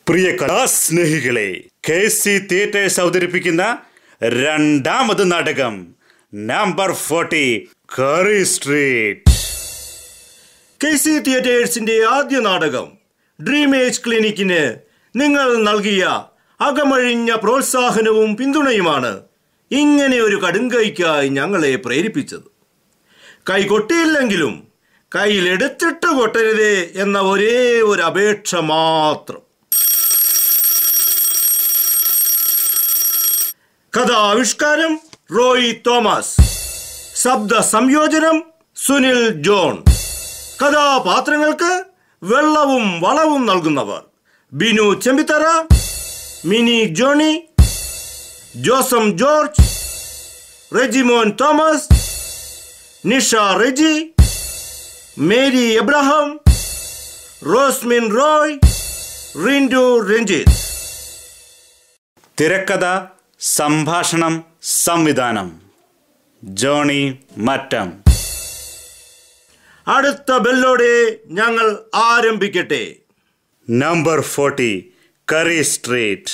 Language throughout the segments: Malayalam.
പ്രിയ കലാസ്നേഹികളെ, KC തിയേറ്റേഴ്സ് അവതരിപ്പിക്കുന്ന രണ്ടാമത് നാടകം നമ്പർ 40 കറി സ്ട്രീറ്റ്. KC തിയേറ്റേഴ്സിന്റെ ആദ്യ നാടകം ഡ്രീം ഏജ് ക്ലിനിക്കിന് നിങ്ങൾ നൽകിയ അകമഴിഞ്ഞ പ്രോത്സാഹനവും പിന്തുണയുമാണ് ഇങ്ങനെ ഒരു കടുങ്കൈക്കായി ഞങ്ങളെ പ്രേരിപ്പിച്ചത്. കൈ കൊട്ടിയില്ലെങ്കിലും കയ്യിലെടുത്തിട്ട് കൊട്ടരുതേ എന്ന ഒരേ ഒരു അപേക്ഷ മാത്രം. കഥാവിഷ്കാരം റോയ് തോമസ്, ശബ്ദ സംയോജനം സുനിൽ ജോൺ. കഥാപാത്രങ്ങൾക്ക് വെള്ളവും വളവും നൽകുന്നവർ ബിനു ചെമ്പിത്തറ, മിനി ജോണി, ജോസം ജോർജ്, റെജിമോൻ തോമസ്, നിഷ റെജി, മേരി എബ്രഹാം, റോസ്മിൻ റോയ്, റിൻഡു രഞ്ജിത്ത്. തിരക്കഥ, സംഭാഷണം, സംവിധാനം ജോണി മറ്റം. അടുത്ത ബെല്ലോടെ ഞങ്ങൾ ആരംഭിക്കട്ടെ. Number 40 curry street.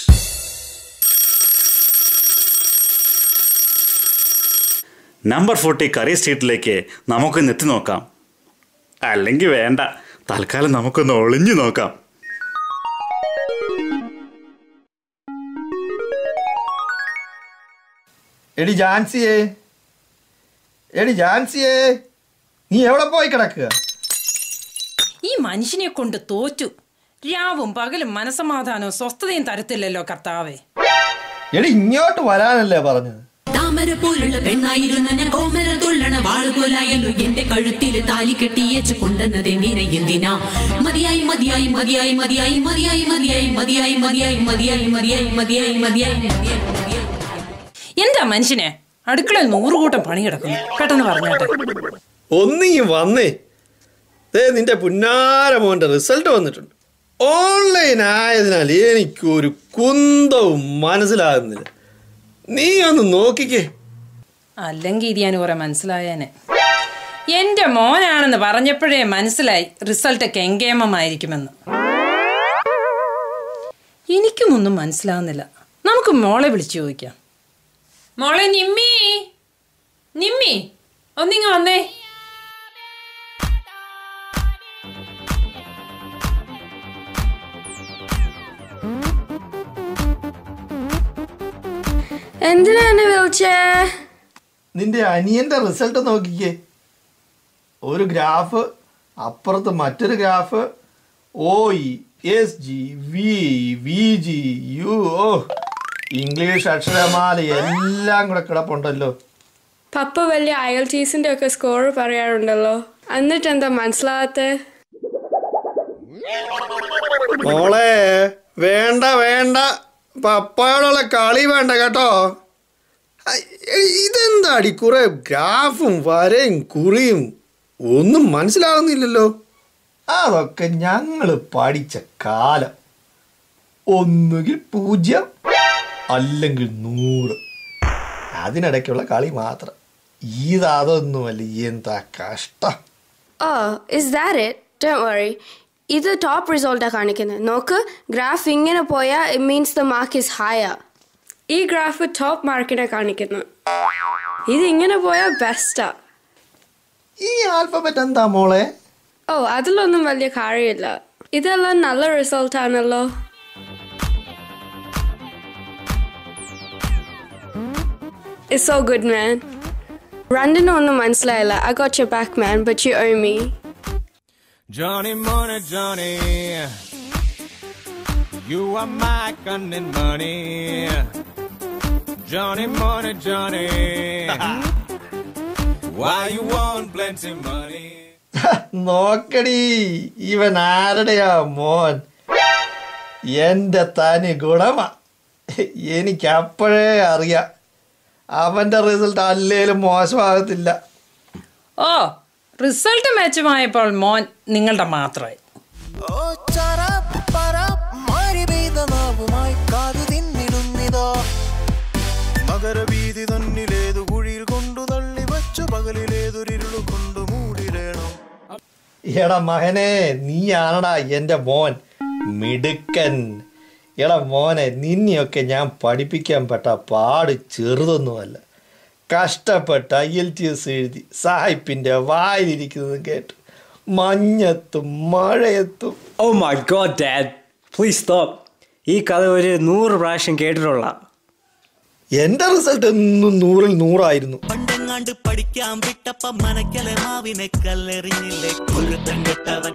Number 40 curry സ്ട്രീറ്റിലേക്ക് നമുക്കൊന്ന് എത്തി നോക്കാം. അല്ലെങ്കിൽ വേണ്ട, തൽക്കാലം നമുക്കൊന്ന് ഒളിഞ്ഞു നോക്കാം. എടി ജാൻസിയേ, നീ എവിടെ പോയി കിടക്കുക? ഈ മനുഷ്യനെ കൊണ്ട് തോറ്റു. രാവും പകലും മനസമാധാനവും സ്വസ്ഥതയും തരത്തില്ലല്ലോ കർത്താവേ. എടി ഇങ്ങോട്ട് വരാനല്ലേ പറഞ്ഞത്? താമര പോലുള്ള പെണ്ണായിരുന്ന കോമര തുള്ളണ വാളുപോലായല്ലോ എന്റെ കഴുത്തിൽ താലി കെട്ടിയേച്ചു കൊണ്ടുവന്നത് എന്തിനാ? മതിയായി മതിയായി മതിയായി മതിയായി മതിയായി മതിയായി മതിയായി മതിയായി മതിയായി മതിയായി മതിയായി മതിയായി. എന്താ മനുഷ്യനെ, അടുക്കളയിൽ 100 കൂട്ടം പണി കിടക്കുന്നു. പെട്ടെന്ന് പറഞ്ഞോട്ടെ. ഒന്നിങ്ങി വന്നേ. നിന്റെ പുന്നാര മോന്റെ റിസൾട്ട് വന്നിട്ടുണ്ട്. ഓൺലൈൻ ആയതിനാൽ എനിക്കൊരു കുന്തവും മനസ്സിലാകുന്നില്ല. നീ ഒന്ന് നോക്കിക്കേ. അല്ലെങ്കിൽ ഇത് ഞാൻ കുറെ മനസ്സിലായേനെ. എന്റെ മോനാണെന്ന് പറഞ്ഞപ്പോഴേ മനസ്സിലായി റിസൾട്ട് കെങ്കേമമായിരിക്കുമെന്ന്. എനിക്കും ഒന്നും മനസ്സിലാവുന്നില്ല. നമുക്ക് മോളെ വിളിച്ചു ചോദിക്കാം. മോളെ നിമ്മി, നിമ്മി ഒന്നിങ്ങ വന്നേ. എന്തിനാ എന്നെ വിളിച്ചേ? നിന്റെ അനിയന്റെ റിസൾട്ട് നോക്കിക്കേ. ഒരു ഗ്രാഫ്, അപ്പുറത്ത് മറ്റൊരു graph, OE, SG, VE, VG, U. English അക്ഷരമാല എല്ലാം കൂടെ കിടപ്പുണ്ടല്ലോ. പപ്പ വലിയ IELTSന്റെ ഒക്കെ സ്കോർ പറയാറുണ്ടല്ലോ, എന്നിട്ട് എന്താ മനസ്സിലാകാത്തെ? മോളെ വേണ്ട വേണ്ട, പപ്പയോടുള്ള കളി വേണ്ട കേട്ടോ. ഇതെന്താടി കുറെ ഗ്രാഫും വരയും കുറിയും ഒന്നും മനസ്സിലാകുന്നില്ലല്ലോ. അതൊക്കെ ഞങ്ങള് പഠിച്ച കാലം. ഒന്നുകിൽ 0 അല്ലെങ്കിൽ 100, അതിനിടയ്ക്കുള്ള കളി മാത്രം. ഇതൊന്നുമല്ല, എന്താ കഷ്ടം. Is that it? Don't worry. ഇത് ടോപ്പ് റിസൾട്ടാ കാണിക്കുന്നത്. നോക്ക്, ഗ്രാഫ് ഇങ്ങനെ പോയാൽ it means the mark is higher. ഈ ഗ്രാഫ് ടോപ്പ് മാർക്കിനെ കാണിക്കുന്നു. ഇത് ഇങ്ങനെ പോയാൽ ബെസ്റ്റാ. ഈ ആൽഫബറ്റ് എന്താ മോളെ? അതിലൊന്നും വലിയ കാര്യമില്ല. ഇതെല്ലാം നല്ല റിസൾട്ട് ആണല്ലോ. It's so good, man. Randon ഒന്നും മനസ്സിലായില്ല. I got your back, man, but you owe me. Johnny money, Johnny, you are my cunning money. Johnny money, Johnny, why you want plenty money? നോക്കടി, ഇവൻ ആരുടെയാ മോൻ? എന്റെ തനി ഗുണമാ. എനിക്ക് അപ്പോഴേ അറിയാം അവന്റെ റിസൾട്ട് അല്ലേലും മോശമാകത്തില്ല. റിസൾട്ട് മെച്ചമായപ്പോൾ മോൻ നിങ്ങളുടെ മാത്രമായി. മകരവീതി തന്നിലേതു കുഴിയിൽ കൊണ്ടു തള്ളി വച്ചു പകലിലേതൊരിരുളു കൊണ്ടു മൂടിടണം. എടാ മകനെ, നീയാണടാ എന്റെ മോൻ. മിടുക്കൻ. എടാ മോനെ, നിന്നെയൊക്കെ ഞാൻ പഠിപ്പിക്കാൻ പെട്ട പാട് ചെറുതൊന്നുമല്ല. കഷ്ടപ്പെട്ട് IELTS എഴുതി സായിപ്പിൻ്റെ വായിലിരിക്കുന്നത് കേട്ട് മഞ്ഞത്തും മഴയത്തും. Oh my god, Dad. Please stop. ഈ കഥ ഒരു 100 പ്രാവശ്യം കേട്ടിട്ടുള്ള. എൻ്റെ റിസൾട്ട് എന്നും 100-ൽ 100 പണ്ടെങ്ങാണ്ട് പഠിക്കാൻ വിട്ടപ്പ മനക്കലെ മാവിനെ കല്ലെറിഞ്ഞില്ലേ കുരുത്തങ്കട്ടവൻ.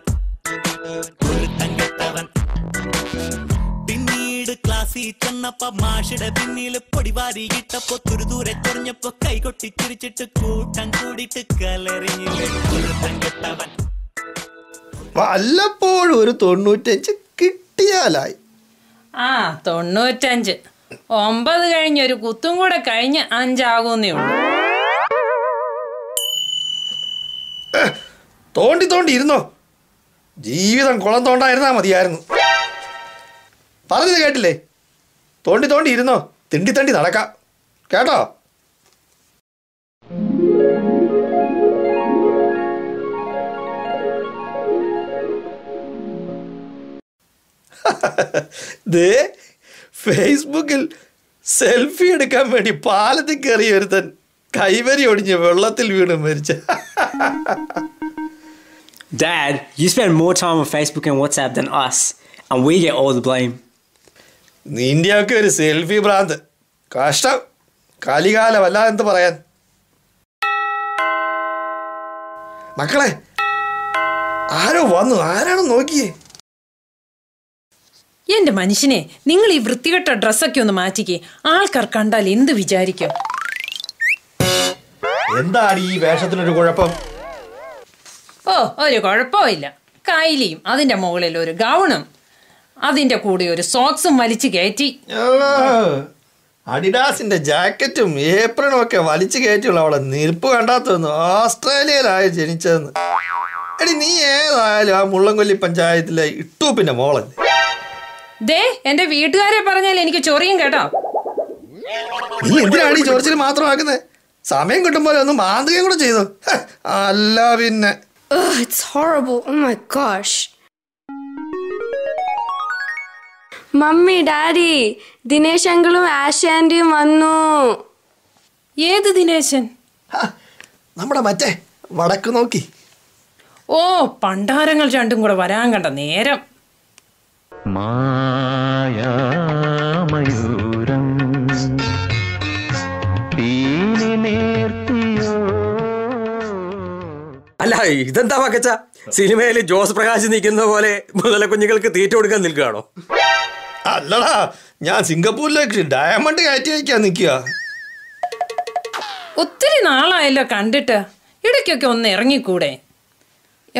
പിന്നീട് ക്ലാസ്സിൽ ചെന്നപ്പ മാഷിടെ പിന്നില് പൊടിവാരി ഇട്ടപ്പോ തുരുദൂരെ ചൊറിഞ്ഞപ്പോ കൈകൊട്ടി ചിരിച്ചിട്ട് കൂട്ടം കൂടിയിട്ട് കല്ലെറിഞ്ഞില്ലേ കുരുത്തങ്കട്ടവൻ. വല്ലപ്പോഴും ഒരു 95 കിട്ടിയാലായി. 95. 9 കഴിഞ്ഞ് ഒരു കുത്തും കൂടെ കഴിഞ്ഞ് 5 ആകുന്നേ ഉള്ളൂ. തോണ്ടി ഇരുന്നോ, ജീവിതം കുളം തോണ്ടായിരുന്നാ മതിയായിരുന്നു. പറഞ്ഞത് കേട്ടില്ലേ? തോണ്ടി ഇരുന്നോ, തിണ്ടി നടക്കാം കേട്ടോ. ദേ ഫേസ്ബുക്കിൽ സെൽഫി എടുക്കാൻ വേണ്ടി പാലത്തിൽ കയറി ഒരുത്തൻ കൈവരി ഒടിഞ്ഞ് വെള്ളത്തിൽ വീണ് മരിച്ച. Dad, you spend more time on Facebook and WhatsApp than us, and we get all the blame. നിന്റെയൊക്കെ ഒരു സെൽഫി ഭ്രാന്ത്. കഷ്ടം. കലികാലമല്ല എന്ത് പറയാൻ. മക്കളെ, ആരോ വന്നു. ആരാണെന്ന് നോക്കിയേ. എന്റെ മനുഷ്യനെ, നിങ്ങൾ ഈ വൃത്തികെട്ട ഡ്രസ്സൊക്കെ ഒന്ന് മാറ്റിക്കേ. ആൾക്കാർ കണ്ടാൽ എന്ത് വിചാരിക്കും? എന്താണ് ഈ വേഷത്തിനൊരു കുഴപ്പം? ഒരു കുഴപ്പമില്ല. കൈലിയും അതിന്റെ മുകളിൽ ഒരു ഗൗണും അതിന്റെ കൂടെ ഒരു സോക്സും വലിച്ചു കയറ്റി. അഡിഡാസിന്റെ ജാക്കറ്റും ഏപ്രിനും ഒക്കെ വലിച്ചു കയറ്റിയുള്ള അവളെ നിൽപ്പ് കണ്ടാത്തൊന്നു ഓസ്ട്രേലിയയിലായി ജനിച്ചതെന്ന്. എടി, നീ ഏതായാലും ആ മുള്ളംകൊല്ലി പഞ്ചായത്തിലെ ഇട്ടൂപ്പിന്റെ മോളല്ലേ? ദേ, എന്റെ വീട്ടുകാരെ പറഞ്ഞാൽ എനിക്ക് ചൊറിയും കേട്ടോ. നീ എന്തിനാണ് ഈ ചൊറിച്ചിൽ മാത്രമാക്കുന്നത്? സമയം കിട്ടുമ്പോൾ ഒന്ന് മാന്തുകയും കൂടെ ചെയ്തു. അല്ല പിന്നെ. It's horrible. Oh my gosh. Mummy, daddy, Dinesh അങ്കിളും ആഷ് ആൻറ്റിയും വന്നു. ഏത് ദിനേശൻ? നമ്മുടെ മറ്റേ വടക്ക് നോക്കി. പണ്ടാരങ്ങൾ രണ്ടും കൂടെ വരാൻ കണ്ട നേരം. മായാമയൂരം അല്ല, ഇതെന്താ മക്കച്ച? സിനിമയിൽ ജോസ് പ്രകാശ് നിൽക്കുന്ന പോലെ മുതല കുഞ്ഞുങ്ങൾക്ക് തീറ്റ കൊടുക്കാൻ നിൽക്കുകയാണോ? അല്ലടാ, ഞാൻ സിംഗപ്പൂരിലേക്ക് ഡയമണ്ട് കയറ്റി അയക്കാൻ നിൽക്കുക. ഒത്തിരി നാളായല്ലോ കണ്ടിട്ട്. ഇടയ്ക്കൊക്കെ ഒന്ന് ഇറങ്ങിക്കൂടെ?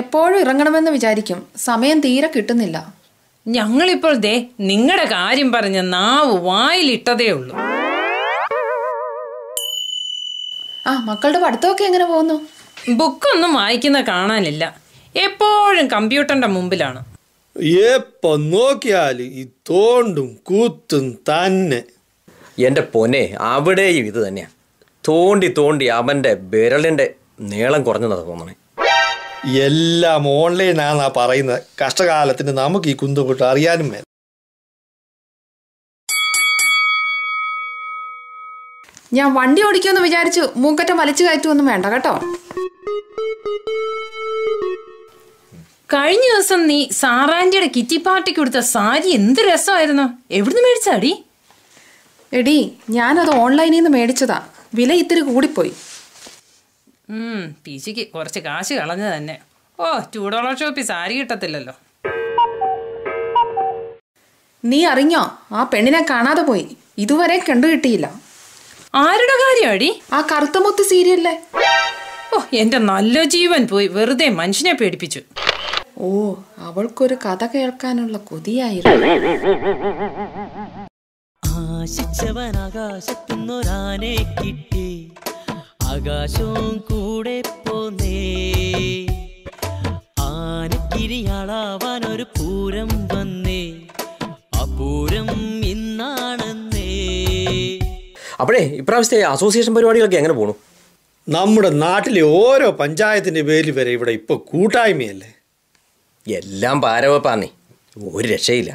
എപ്പോഴും ഇറങ്ങണമെന്ന് വിചാരിക്കും, സമയം തീരെ കിട്ടുന്നില്ല. ഞങ്ങളിപ്പോൾ ദേ നിങ്ങളുടെ കാര്യം പറഞ്ഞ നാവ് വായിലിട്ടതേ ഉള്ളൂ. മക്കളുടെ പഠിത്തമൊക്കെ എങ്ങനെ പോകുന്നു? ബുക്കൊന്നും വായിക്കുന്ന കാണാനില്ല. എപ്പോഴും കമ്പ്യൂട്ടറിന്റെ മുമ്പിലാണ്. എപ്പോ നോക്കിയാലും ഈ തോണ്ടും കൂത്തും തന്നെ. എൻ്റെ പൊന്നെ, അവിടെയും ഇത് തന്നെയാ. തോണ്ടി അവൻ്റെ വിരലിൻ്റെ നീളം കുറഞ്ഞതാ തോന്നണേ. എല്ലാം ഓൺലൈനാന്നാ പറയുന്നത്. കഷ്ടകാലത്തിന് നമുക്ക് ഈ കുന്തുകൂട്ട് അറിയാനും വേണം. ഞാൻ വണ്ടി ഓടിക്കുമെന്ന് വിചാരിച്ചു മൂക്കറ്റം വലിച്ചു കയറ്റുമൊന്നും വേണ്ട കേട്ടോ. കഴിഞ്ഞ ദിവസം നീ സാറാൻറ്റിയുടെ കിറ്റി പാർട്ടിക്ക് കൊടുത്ത സാരി എന്ത് രസമായിരുന്നു. എവിടുന്ന് മേടിച്ചാടി? എടി, ഞാനത് ഓൺലൈനിൽ നിന്ന് മേടിച്ചതാ. വില ഇത്തിരി കൂടിപ്പോയി. പിശിക്ക് കുറച്ച് കാശ് കളഞ്ഞത് തന്നെ. $2 ഷോപ്പിൽ സാരി കിട്ടത്തില്ലല്ലോ. നീ അറിഞ്ഞോ, ആ പെണ്ണിനെ കാണാതെ പോയി. ഇതുവരെ കണ്ടുകിട്ടിയില്ല. ആരുടെ കാര്യമാടി? ആ കറുത്തമുത്ത് സീരിയലിലെ. എന്റെ നല്ല ജീവൻ പോയി. വെറുതെ മനുഷ്യനെ പേടിപ്പിച്ചു. അവൾക്കൊരു കഥ കേൾക്കാനുള്ള കൊതിയായിരുന്നു. ആശിച്ചവൻ ആകാശത്തുന്നൊരാനെ കിട്ടി, ആകാശവും കൂടെ പോന്നേ. ആനക്കിരിയാളാവാൻ ഒരു പൂരം വന്നേ, ആ പൂരം ഇന്നാണെന്നേ. അപ്പോഴേ ഇപ്രാവശ്യത്തെ അസോസിയേഷൻ പരിപാടികളൊക്കെ എങ്ങനെ പോണു? നമ്മുടെ നാട്ടിലെ ഓരോ പഞ്ചായത്തിന്റെ പേരിൽ വരെ ഇവിടെ ഇപ്പൊ കൂട്ടായ്മയല്ലേ. എല്ലാം പാരവപ്പാന്നേ, ഒരു രക്ഷയില്ല.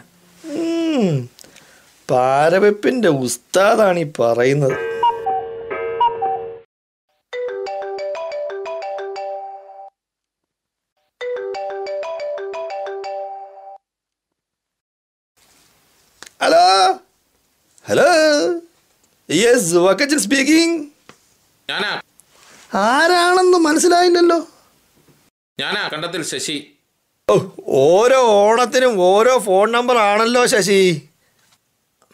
പാരവെപ്പിന്റെ ഉസ്താദാണ് ഈ പറയുന്നത്. Hello hello, yes Vakkachan speaking. ഞാനാ. ആരാണെന്ന് മനസ്സിലായില്ലല്ലോ. ഞാനാ കണ്ടത്തിൽ ശശി. ഓരോ ഓണത്തിനും ഓരോ ഫോൺ നമ്പർ ആണല്ലോ ശശി.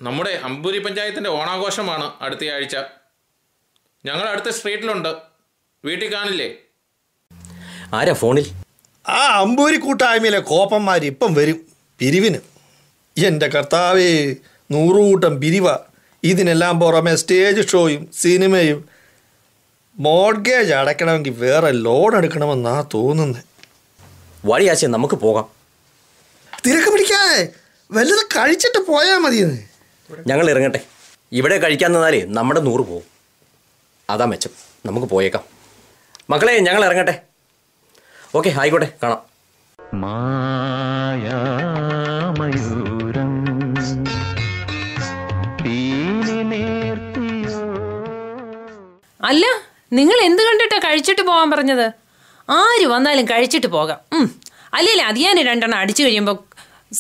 നമ്മുടെ അമ്പൂരി പഞ്ചായത്തിന്റെ ഓണാഘോഷമാണ് അടുത്ത ആഴ്ച. ഞങ്ങൾ അടുത്ത സ്ട്രീറ്റിലുണ്ട്, വീട്ടിൽ കാണില്ലേ? ആരാ ഫോണിൽ? ആ അമ്പൂരി കൂട്ടായ്മയിലെ കോപ്പന്മാർ ഇപ്പം വരും പിരിവിന്. എൻ്റെ കർത്താവേ, 100 കൂട്ടം പിരിവ. ഇതിനെല്ലാം പുറമെ സ്റ്റേജ് ഷോയും സിനിമയും. മോർഗേജ് അടയ്ക്കണമെങ്കിൽ വേറെ ലോൺ എടുക്കണമെന്നാ തോന്നുന്നത്. വഴിയാച്ചേ, നമുക്ക് പോകാം. തിരക്ക് പിടിക്കാതെ വല്ലത് കഴിച്ചിട്ട് പോയാൽ മതിയെന്ന്. ഞങ്ങൾ ഇറങ്ങട്ടെ. ഇവിടെ കഴിക്കാൻ നിന്നാലേ നമ്മുടെ 100 പോകും. അതാ മെച്ചം. നമുക്ക് പോയേക്കാം. മക്കളെ, ഞങ്ങൾ ഇറങ്ങട്ടെ. ഓക്കെ, ആയിക്കോട്ടെ, കാണാം. അല്ല, നിങ്ങൾ എന്ത് കണ്ടിട്ടാ കഴിച്ചിട്ട് പോകാൻ പറഞ്ഞത്? ആര് വന്നാലും കഴിച്ചിട്ട് പോകാം. അല്ലേ അതിയാന് 2 എണ്ണം അടിച്ചു കഴിയുമ്പോൾ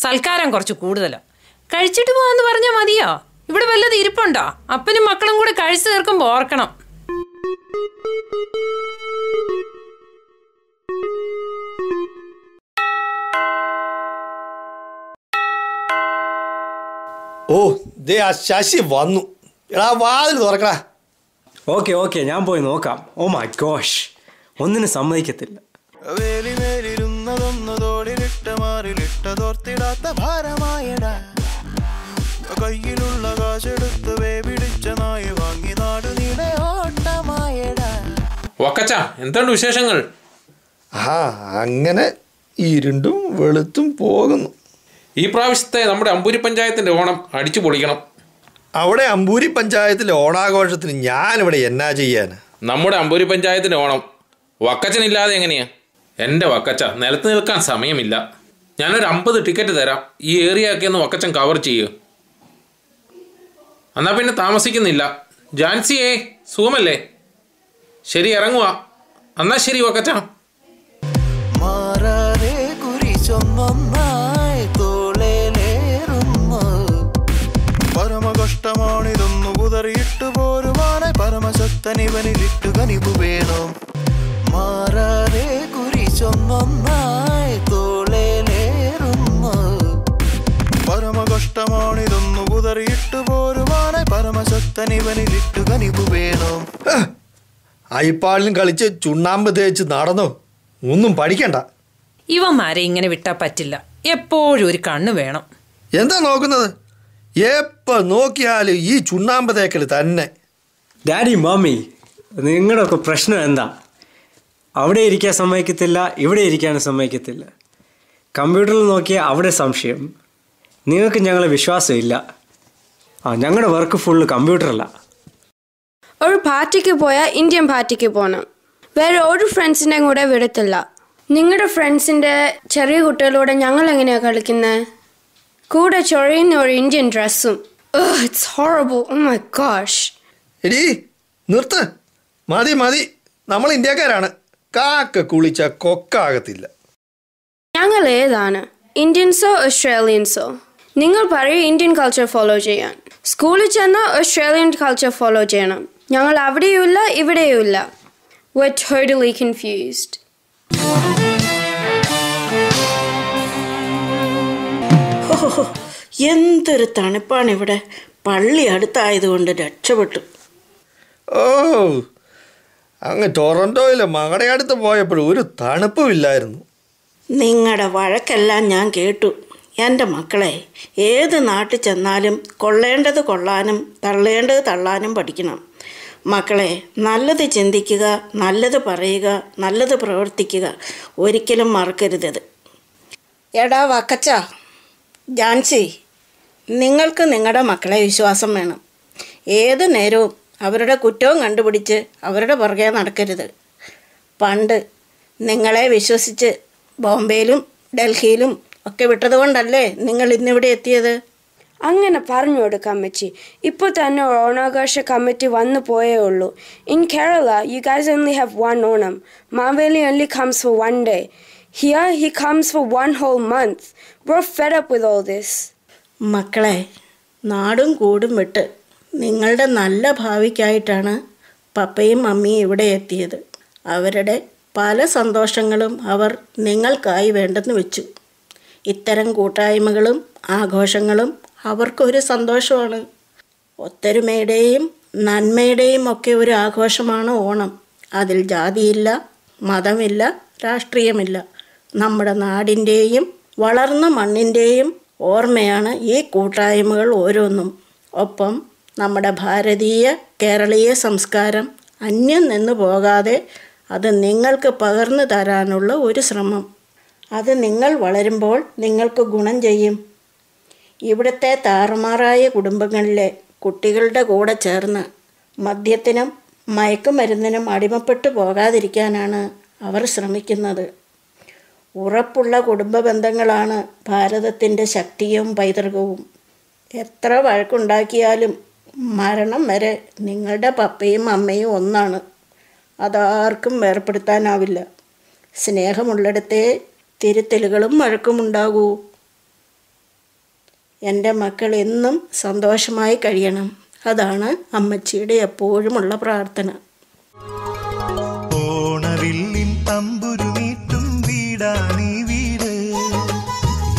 സൽക്കാരം കുറച്ച് കൂടുതലാണ്. കഴിച്ചിട്ട് പോകാന്ന് പറഞ്ഞാൽ മതിയോ? ഇവിടെ വല്ലത് ഇരിപ്പുണ്ടോ? അപ്പനും മക്കളും കൂടെ കഴിച്ചു തീർക്കുമ്പോൾ ഓർക്കണം. ഓ, ദേ ആ ശശി വന്നു. എടാ, വാതിൽ തുറക്കടാ. ഓക്കെ, ഞാൻ പോയി നോക്കാം. ഓ മൈ ഗോഷ്, ഒന്നിനും സമ്മതിക്കത്തില്ല. വേലി മേലിരുന്നതൊന്നു തോളിലിട്ട മാറിലിട്ടതോർത്തിടാത്ത ഭാരമായടാ. കയ്യിലുള്ള കാശെടുത്ത് വേപിടിച്ച നായ വാങ്ങി നാട് നീടെ ഓട്ടമായടാ. വക്കച്ച, എന്താണ് വിശേഷങ്ങൾ? അങ്ങനെ ഇരുണ്ടും വെളുത്തും പോകുന്നു. ഈ പ്രാവശ്യത്തെ നമ്മുടെ അമ്പൂരി പഞ്ചായത്തിന്റെ ഓണം അടിച്ചു പൊളിക്കണം. അവിടെ അമ്പൂരി പഞ്ചായത്തിലെ ഓണാഘോഷത്തിന് ഞാനിവിടെ എന്നാ ചെയ്യാൻ? നമ്മുടെ അമ്പൂരി പഞ്ചായത്തിന്റെ ഓണം വക്കച്ചനില്ലാതെ എങ്ങനെയാ? എൻ്റെ വക്കച്ച, നിലത്ത് നിൽക്കാൻ സമയമില്ല. ഞാനൊരു 50 ടിക്കറ്റ് തരാം. ഈ ഏരിയ ഒക്കെ ഒന്ന് വക്കച്ചൻ കവർ ചെയ്യൂ. എന്നാ പിന്നെ താമസിക്കുന്നില്ല. ജാൻസിയേ, സുഖമല്ലേ? ശരി, ഇറങ്ങുക. എന്നാ ശരി വക്കച്ച. പരമകഷ്ടമാണിതൊന്നു കുതറിയിട്ടു പോരുവാനായി പരമശക്തനിവനിലിട്ടു കനിവു വേണം. മാറാതെ കുരിശൊന്നായി തോളേലേറുന്നു. പരമകഷ്ടമാണിതൊന്നു കുതറിയിട്ടു പോരുവാനായി പരമശക്തനിവനിലിട്ടു കനിവു വേണം. അയിപ്പാളിനും കളിച്ച് ചുണ്ണാമ്പ് തേച്ച് നടന്നു. ഒന്നും പഠിക്കണ്ട. ഇവന്മാരെ ഇങ്ങനെ വിട്ടാ പറ്റില്ല. എപ്പോഴും ഒരു കണ്ണ് വേണം. എന്താ നോക്കുന്നത്? എപ്പോൾ നോക്കിയാലും ഈ ചുണ്ണാമ്പ് തേക്കൽ തന്നെ. ഡാഡി, മമ്മി, നിങ്ങളുടെയൊക്കെ പ്രശ്നം എന്താ? അവിടെ ഇരിക്കാൻ സമ്മതിക്കത്തില്ല, ഇവിടെ ഇരിക്കാനും സമ്മതിക്കത്തില്ല. കമ്പ്യൂട്ടറിൽ നോക്കിയാൽ അവിടെ സംശയം. നിങ്ങൾക്ക് ഞങ്ങളെ വിശ്വാസമില്ല. ഞങ്ങളുടെ വർക്ക് ഫുള്ള് കമ്പ്യൂട്ടറല്ല. ഒരു പാർട്ടിക്ക് പോയാൽ ഇന്ത്യൻ പാർട്ടിക്ക് പോകണം. വേറെ ഒരു ഫ്രണ്ട്സിൻ്റെ കൂടെ വിടത്തില്ല. നിങ്ങളുടെ ഫ്രണ്ട്സിൻ്റെ ചെറിയ കുട്ടികളോടെ ഞങ്ങൾ എങ്ങനെയാണ് കളിക്കുന്നത്? കൂടെ ചൊറിയുന്ന ഒരു ഇന്ത്യൻ ഡ്രസ്സും. It's horrible. Oh my gosh. എടീ, നിർത്ത്. മതി. നമ്മൾ ഇന്ത്യക്കാരാണ്. കാക്ക കുളിച്ച കൊക്കാകത്തില്ല. ഞങ്ങൾ ഏതാണ്, ഇന്ത്യൻസോ ഓസ്ട്രേലിയൻസോ? നിങ്ങൾ പറയൂ ഇന്ത്യൻ കൾച്ചർ ഫോളോ ചെയ്യാൻ. സ്കൂളിൽ ചെന്നാൽ ഓസ്ട്രേലിയൻ കൾച്ചർ ഫോളോ ചെയ്യണം. ഞങ്ങൾ അവിടെയുമില്ല ഇവിടെയുമില്ല. We're totally confused. എന്തൊരു തണുപ്പാണ് ഇവിടെ. പള്ളി അടുത്തായതുകൊണ്ട് രക്ഷപ്പെട്ടു. ഓ, അങ്ങ് ടൊറന്റോയിലെ മകളുടെ അടുത്ത് പോയപ്പോഴും ഒരു തണുപ്പുമില്ലായിരുന്നു. നിങ്ങളുടെ വഴക്കെല്ലാം ഞാൻ കേട്ടു. എൻ്റെ മക്കളെ, ഏത് നാട്ടിൽ ചെന്നാലും കൊള്ളേണ്ടത് കൊള്ളാനും തള്ളേണ്ടത് തള്ളാനും പഠിക്കണം. മക്കളെ, നല്ലത് ചിന്തിക്കുക, നല്ലത് പറയുക, നല്ലത് പ്രവർത്തിക്കുക. ഒരിക്കലും മറക്കരുതത്. എടാ വക്കച്ച, ജാൻസി, നിങ്ങൾക്ക് നിങ്ങളുടെ മക്കളെ വിശ്വാസം വേണം. ഏത് നേരവും അവരുടെ കുറ്റവും കണ്ടുപിടിച്ച് അവരുടെ പുറകെ നടക്കരുത്. പണ്ട് നിങ്ങളെ വിശ്വസിച്ച് ബോംബെയിലും ഡൽഹിയിലും ഒക്കെ വിട്ടതുകൊണ്ടല്ലേ നിങ്ങൾ ഇന്നിവിടെ എത്തിയത്. അങ്ങനെ പറഞ്ഞു കൊടുക്കാം അമ്മച്ചി. ഇപ്പോൾ തന്നെ ഓണാഘോഷ കമ്മിറ്റി വന്നു പോയേ ഉള്ളൂ. In Kerala you guys only have one Onam. Maveli only comes for one day. Here he comes for one whole month. We're fed up with all this. മക്കളെ, നാടും കൂടും വിട്ട് നിങ്ങളുടെ നല്ല ഭാവിക്കായിട്ടാണ് പപ്പയും മമ്മിയും ഇവിടെ എത്തിയത്. അവരുടെ പല സന്തോഷങ്ങളും അവർ നിങ്ങൾക്കായി വേണ്ടെന്ന് വെച്ചു. ഇത്തരം കൂട്ടായ്മകളും ആഘോഷങ്ങളും അവർക്കൊരു സന്തോഷമാണ്. ഒത്തൊരുമയുടെയും നന്മയുടെയും ഒക്കെ ഒരു ആഘോഷമാണ് ഓണം. അതിൽ ജാതിയില്ല, മതമില്ല, രാഷ്ട്രീയമില്ല. നമ്മുടെ നാടിൻ്റെയും വളർന്ന മണ്ണിൻ്റെയും ഓർമ്മയാണ് ഈ കൂട്ടായ്മകൾ ഓരോന്നും. ഒപ്പം നമ്മുടെ ഭാരതീയ കേരളീയ സംസ്കാരം അന്യം നിന്ന് പോകാതെ അത് നിങ്ങൾക്ക് പകർന്നു തരാനുള്ള ഒരു ശ്രമം. അത് നിങ്ങൾ വളരുമ്പോൾ നിങ്ങൾക്ക് ഗുണം ചെയ്യും. ഇവിടുത്തെ താറുമാറായ കുടുംബങ്ങളിലെ കുട്ടികളുടെ കൂടെ ചേർന്ന് മദ്യത്തിനും മയക്കുമരുന്നിനും അടിമപ്പെട്ടു പോകാതിരിക്കാനാണ് അവർ ശ്രമിക്കുന്നത്. ഉറപ്പുള്ള കുടുംബ ബന്ധങ്ങളാണ് ഭാരതത്തിൻ്റെ ശക്തിയും പൈതൃകവും. എത്ര വഴക്കുണ്ടാക്കിയാലും മരണം വരെ നിങ്ങളുടെ പപ്പയും അമ്മയും ഒന്നാണ്. അതാർക്കും വേർപ്പെടുത്താനാവില്ല. സ്നേഹമുള്ളിടത്തേ തിരുത്തലുകളും വഴക്കുമുണ്ടാകൂ. എൻ്റെ മക്കൾ എന്നും സന്തോഷമായി കഴിയണം. അതാണ് അമ്മച്ചിയുടെ എപ്പോഴുമുള്ള പ്രാർത്ഥന. ഓണവില്ലിൻ തമ്പുരുമീട്ടും വീടാണീ വീട്,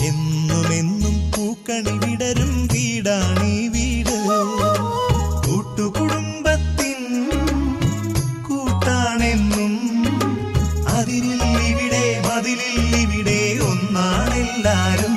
എന്നുമെന്നും പൂക്കണി വിടരും വീടാണീ വീട്. കൂട്ടുകുടുംബത്തിൻ കൂട്ടാണെന്നും അതിരിൽ ഇവിടെ മതിലിൽ ഇവിടെ ഒന്നാണെല്ലാരും.